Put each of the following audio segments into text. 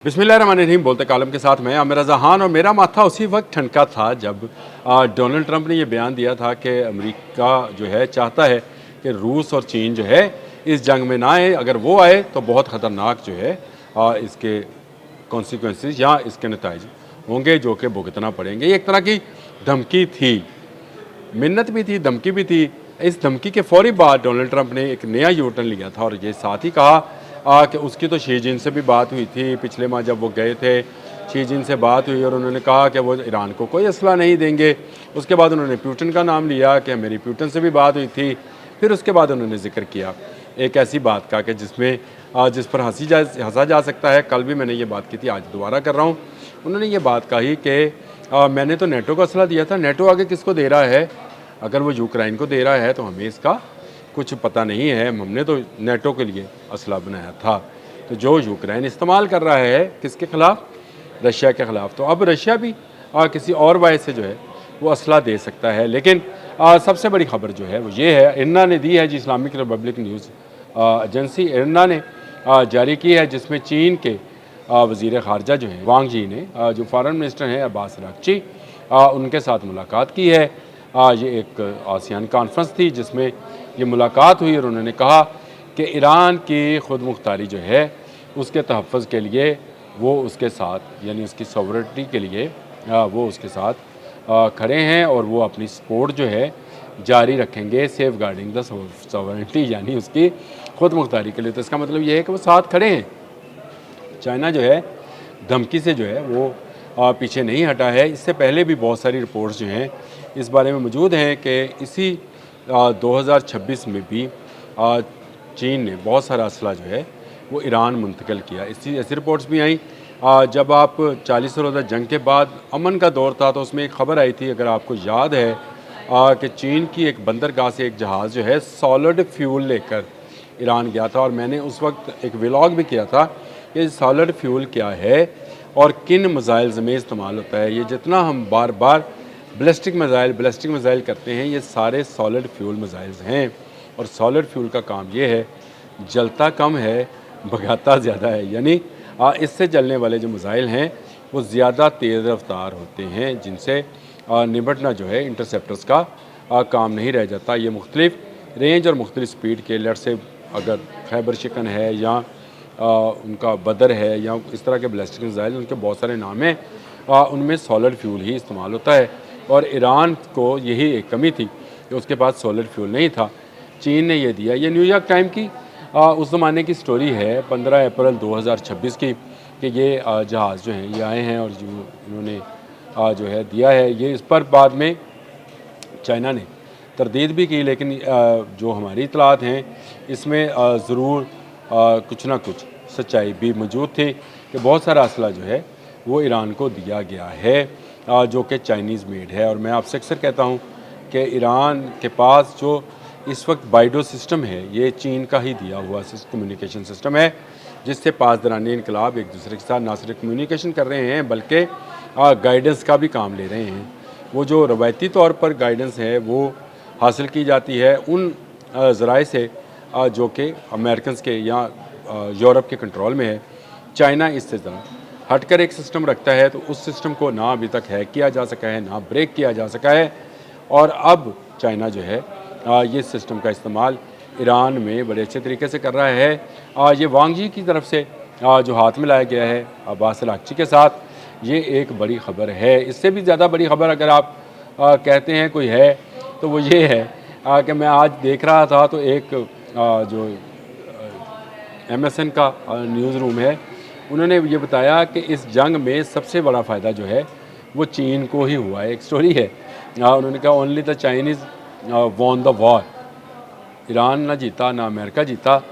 बिस्मिल्लाहिर्रहमानिर्रहीम। बोलते कालम के साथ मैं आमिर रज़ा खान। और मेरा माथा उसी वक्त ठनका था जब डोनाल्ड ट्रंप ने ये बयान दिया था कि अमेरिका जो है चाहता है कि रूस और चीन जो है इस जंग में ना आए। अगर वो आए तो बहुत ख़तरनाक जो है इसके कॉन्सिक्वेंसेस या इसके नताइज होंगे जो कि भुगतना पड़ेंगे। ये एक तरह की धमकी थी, मिन्नत भी थी, धमकी भी थी। इस धमकी के फौरी बाद डोनाल्ड ट्रंप ने एक नया यू टर्न लिया था और ये साथ ही कहा कि उसकी तो शी जिन से भी बात हुई थी पिछले माह जब वो गए थे। शी जिन से बात हुई और उन्होंने कहा कि वो ईरान को कोई असला नहीं देंगे। उसके बाद उन्होंने पुतिन का नाम लिया कि मेरी पुतिन से भी बात हुई थी। फिर उसके बाद उन्होंने जिक्र किया एक ऐसी बात का कि जिस पर हंसा जा सकता है। कल भी मैंने ये बात की थी, आज दोबारा कर रहा हूँ। उन्होंने ये बात कही कि मैंने तो नेटो को असला दिया था, नेटो आगे किसको दे रहा है? अगर वो यूक्रेन को दे रहा है तो हमें इसका कुछ पता नहीं है, हमने तो नेटो के लिए असला बनाया था। तो जो यूक्रेन इस्तेमाल कर रहा है किसके ख़िलाफ़? रशिया के ख़िलाफ़। तो अब रशिया भी किसी और वजह से जो है वो असला दे सकता है। लेकिन सबसे बड़ी खबर जो है वो ये है, इरना ने दी है जी, इस्लामिक रिपब्लिक न्यूज़ एजेंसी इरना ने जारी की है, जिसमें चीन के वज़ीर ख़ारजा जो हैं वांग जी ने जो फ़ॉरेन मिनिस्टर हैं अब्बास अराग़ची उनके साथ मुलाकात की है। ये एक आसियान कॉन्फ्रेंस थी जिसमें ये मुलाकात हुई और उन्होंने कहा कि ईरान की खुद मुख्तारी जो है उसके तहफ़्फ़ुज़ के लिए वो उसके साथ, यानी उसकी सॉवरेनिटी के लिए वो उसके साथ खड़े हैं और वो अपनी सपोर्ट जो है जारी रखेंगे, सेफ गार्डिंग द सॉवरेनिटी, यानी उसकी खुद मुख्तारी के लिए। तो इसका मतलब ये है कि वो साथ खड़े हैं। चाइना जो है धमकी से जो है वो पीछे नहीं हटा है। इससे पहले भी बहुत सारी रिपोर्ट्स जो हैं इस बारे में मौजूद हैं कि इसी 2026 में भी चीन ने बहुत सारा असला जो है वो ईरान मुंतकिल किया। ऐसी रिपोर्ट्स भी आई। जब आप 40 रोज़ा जंग के बाद अमन का दौर था तो उसमें एक ख़बर आई थी, अगर आपको याद है, कि चीन की एक बंदरगाह से एक जहाज़ जो है सॉलिड फ्यूल लेकर ईरान गया था। और मैंने उस वक्त एक व्लॉग भी किया था कि सॉलिड फ्यूल क्या है और किन मिसाइल्स में इस्तेमाल होता है। ये जितना हम बार बार बैलिस्टिक मिसाइल करते हैं, ये सारे सॉलिड फ्यूल मिसाइल्स हैं। और सॉलिड फ्यूल का काम ये है, जलता कम है भगाता ज़्यादा है। यानी इससे चलने वाले जो मिसाइल हैं वो ज़्यादा तेज़ रफ्तार होते हैं, जिनसे निपटना जो है इंटरसेप्टर्स का काम नहीं रह जाता। ये मुख्तलिफ रेंज और मुख्तलिफ स्पीड के, लेट से अगर खैबर शिकन है या उनका बदर है या इस तरह के बैलिस्टिक मिसाइल, उनके बहुत सारे नाम हैं, उनमें सॉलिड फ्यूल ही इस्तेमाल होता है। और ईरान को यही एक कमी थी कि उसके पास सॉलिड फ्यूल नहीं था। चीन ने ये दिया। ये न्यूयॉर्क टाइम की उस ज़माने की स्टोरी है, 15 अप्रैल 2026 की, कि ये जहाज़ जो हैं ये आए हैं और जो इन्होंने जो है दिया है। ये इस पर बाद में चाइना ने तरदीद भी की, लेकिन जो हमारी इतलात हैं इसमें ज़रूर कुछ ना कुछ सच्चाई भी मौजूद थी कि बहुत सारा असला जो है वो ईरान को दिया गया है जो कि चाइनीज़ मेड है। और मैं आपसे अक्सर कहता हूँ कि ईरान के पास जो इस वक्त बाइडो सिस्टम है, ये चीन का ही दिया हुआ कम्युनिकेशन सिस्टम है, जिससे पासदारानी इनकलाब एक दूसरे के साथ ना सिर्फ कम्युनिकेशन कर रहे हैं बल्कि गाइडेंस का भी काम ले रहे हैं। वो जो रवायती तौर पर गाइडेंस है वो हासिल की जाती है उन ज़राए से जो कि अमेरिकन के या यूरोप के कंट्रोल में है। चाइना इससे ज़रा हटकर एक सिस्टम रखता है, तो उस सिस्टम को ना अभी तक हैक किया जा सका है, ना ब्रेक किया जा सका है। और अब चाइना जो है ये सिस्टम का इस्तेमाल ईरान में बड़े अच्छे तरीके से कर रहा है। ये वांग जी की तरफ से जो हाथ मिलाया गया है अब्बास अराग़ची के साथ, ये एक बड़ी ख़बर है। इससे भी ज़्यादा बड़ी ख़बर अगर आप कहते हैं कोई है तो वो ये है कि मैं आज देख रहा था तो एक जो MSN का न्यूज़ रूम है, उन्होंने ये बताया कि इस जंग में सबसे बड़ा फ़ायदा जो है वो चीन को ही हुआ है। एक स्टोरी है, उन्होंने कहा only the Chinese won the war. Iran ना जीता, ना अमेरिका जीता,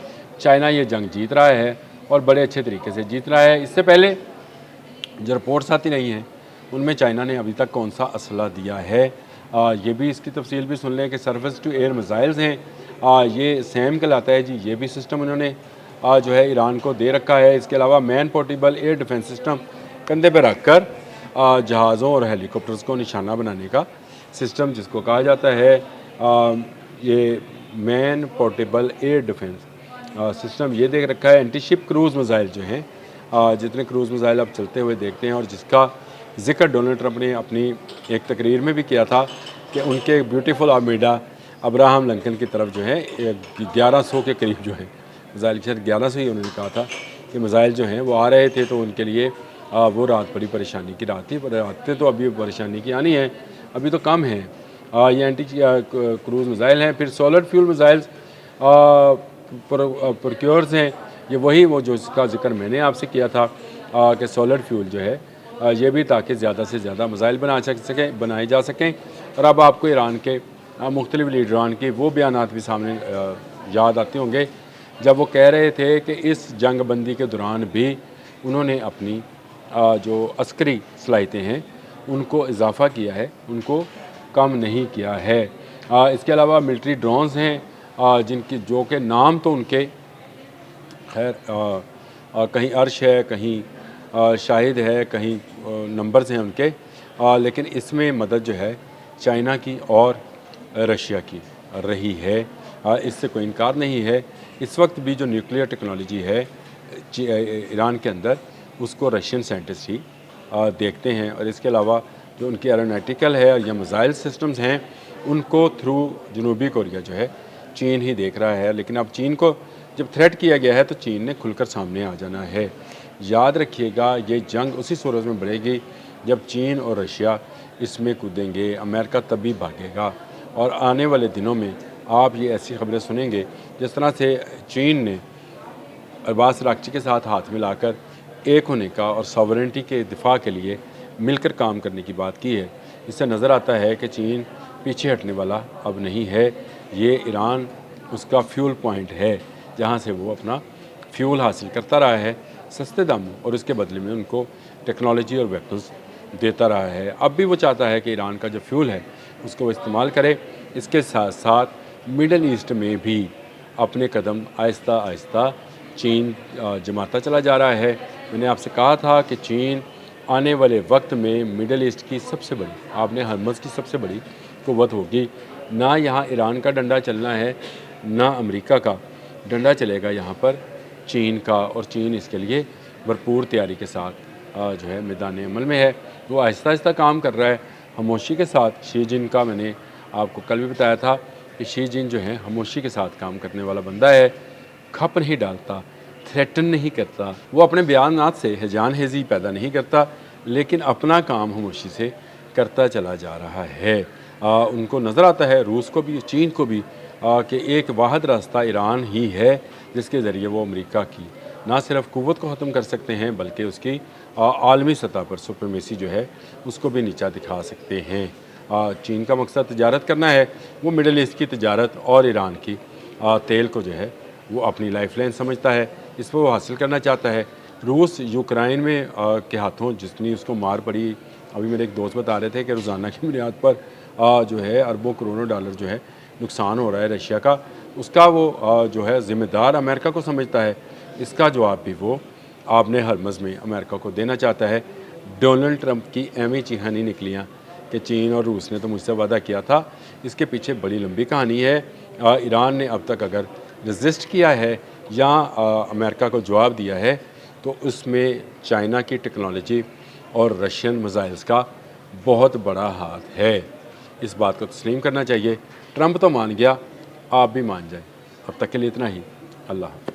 चाइना ये जंग जीत रहा है और बड़े अच्छे तरीके से जीत रहा है। इससे पहले जो रिपोर्ट्स आती रही हैं उनमें चाइना ने अभी तक कौन सा असला दिया है, ये भी इसकी तफसील भी सुन लें कि सरफेस टू एयर मिसाइल्स हैं, ये सैम कहलाता है जी। ये भी सिस्टम उन्होंने जो है ईरान को दे रखा है। इसके अलावा man portable air defence system कंधे पर रख कर जहाज़ों और हेलीकॉप्टर्स को निशाना बनाने का सिस्टम, जिसको कहा जाता है ये man portable air defence system, ये देख रखा है। एंटी शिप क्रूज़ मिसाइल जो हैं जितने क्रूज़ मिसाइल अब चलते हुए देखते हैं और जिसका ज़िक्र डोनाल्ड ट्रंप ने अपनी एक तकरीर में भी किया था कि उनके ब्यूटीफुल आर्मीडा अब्राहम लिंकन की तरफ जो है 1100 के करीब जो है मिसाइल, शायद 1100 ही उन्होंने कहा था कि मिसाइल जो हैं वो आ रहे थे, तो उनके लिए वो रात बड़ी परेशानी की रात थी। पर रातें तो अभी परेशानी की आनी है, अभी तो कम है। ये एंटी क्रूज़ मिसाइल हैं। फिर सॉलिड फ्यूल मिसाइल्स प्रोक्योर्स हैं, ये वही वो जो इसका जिक्र मैंने आपसे किया था कि सॉलिड फ्यूल जो है ये भी, ताकि ज़्यादा से ज़्यादा मिसाइल बनाए जा सकें। और अब आपको ईरान के मुख्तलिफ लीडरान के वो बयानात भी सामने याद आते होंगे जब वो कह रहे थे कि इस जंग बंदी के दौरान भी उन्होंने अपनी जो अस्करी सलाहियतें हैं उनको इजाफ़ा किया है, उनको कम नहीं किया है। इसके अलावा मिलिट्री ड्रोन्स हैं जिनकी जो कि नाम तो उनके खैर कहीं अर्श है, कहीं शाहिद है, कहीं नंबर्स हैं उनके, लेकिन इसमें मदद जो है चाइना की और रशिया की रही है। इससे कोई इनकार नहीं है। इस वक्त भी जो न्यूक्लियर टेक्नोलॉजी है ईरान के अंदर, उसको रशियन साइंटिस्ट ही देखते हैं। और इसके अलावा जो उनकी एरोनॉटिकल है या मिसाइल सिस्टम्स हैं, उनको थ्रू जनूबी कोरिया जो है चीन ही देख रहा है। लेकिन अब चीन को जब थ्रेट किया गया है तो चीन ने खुलकर सामने आ जाना है। याद रखिएगा, ये जंग उसी सूरत में बढ़ेगी जब चीन और रशिया इसमें कूदेंगे, अमेरिका तभी भागेगा। और आने वाले दिनों में आप ये ऐसी खबरें सुनेंगे जिस तरह से चीन ने अब्बास अराग़ची के साथ हाथ मिलाकर एक होने का और सॉवरेनिटी के दिफा के लिए मिलकर काम करने की बात की है। इससे नज़र आता है कि चीन पीछे हटने वाला अब नहीं है। ये ईरान उसका फ्यूल पॉइंट है जहाँ से वो अपना फ्यूल हासिल करता रहा है सस्ते दामों, और उसके बदले में उनको टेक्नोलॉजी और वेपन्स देता रहा है। अब भी वो चाहता है कि ईरान का जो फ्यूल है उसको वो इस्तेमाल करे। इसके साथ साथ मिडल ईस्ट में भी अपने कदम आहिस्ता आहिस्ता चीन जमाता चला जा रहा है। मैंने आपसे कहा था कि चीन आने वाले वक्त में मिडल ईस्ट की सबसे बड़ी, आपने हरमज़ की सबसे बड़ी क़ुव्वत होगी। ना यहाँ ईरान का डंडा चलना है, ना अमेरिका का डंडा चलेगा, यहाँ पर चीन का। और चीन इसके लिए भरपूर तैयारी के साथ जो है मैदान अमल में है। वो आहिस्ता आहिस्ता काम कर रहा है खामोशी के साथ। शी जिन का मैंने आपको कल भी बताया था कि शी जिन जो है खामोशी के साथ काम करने वाला बंदा है, खप नहीं डालता, थ्रेटन नहीं करता, वो अपने बयानात से हिजान हेजी पैदा नहीं करता, लेकिन अपना काम खामोशी से करता चला जा रहा है। उनको नज़र आता है, रूस को भी चीन को भी, कि एक वाहिद रास्ता ईरान ही है जिसके ज़रिए वो अमेरिका की ना सिर्फ क़ुव्वत को ख़त्म कर सकते हैं बल्कि उसकी आलमी सतह पर सुप्रीमेसी जो है उसको भी नीचा दिखा सकते हैं। चीन का मकसद तिजारत करना है, वो मिडल ईस्ट की तिजारत और ईरान की तेल को जो है वो अपनी लाइफलाइन समझता है, इस पर वो हासिल करना चाहता है। रूस यूक्रेन में के हाथों जितनी उसको मार पड़ी, अभी मेरे एक दोस्त बता रहे थे कि रोज़ाना की बुनियाद पर जो है अरबों करोड़ों डॉलर जो है नुकसान हो रहा है रशिया का, उसका वो जो है ज़िम्मेदार अमेरिका को समझता है। इसका जवाब भी वो आपने हरमज़ में अमेरिका को देना चाहता है। डोनाल्ड ट्रंप की एमी चिहानी निकलियाँ कि चीन और रूस ने तो मुझसे वादा किया था, इसके पीछे बड़ी लंबी कहानी है। ईरान ने अब तक अगर रजिस्ट किया है या अमेरिका को जवाब दिया है तो उसमें चाइना की टेक्नोलॉजी और रशियन मिसाइल्स का बहुत बड़ा हाथ है। इस बात को तस्लीम करना चाहिए। ट्रंप तो मान गया, आप भी मान जाए। अब तक के लिए इतना ही। अल्लाह हाफ़िज़।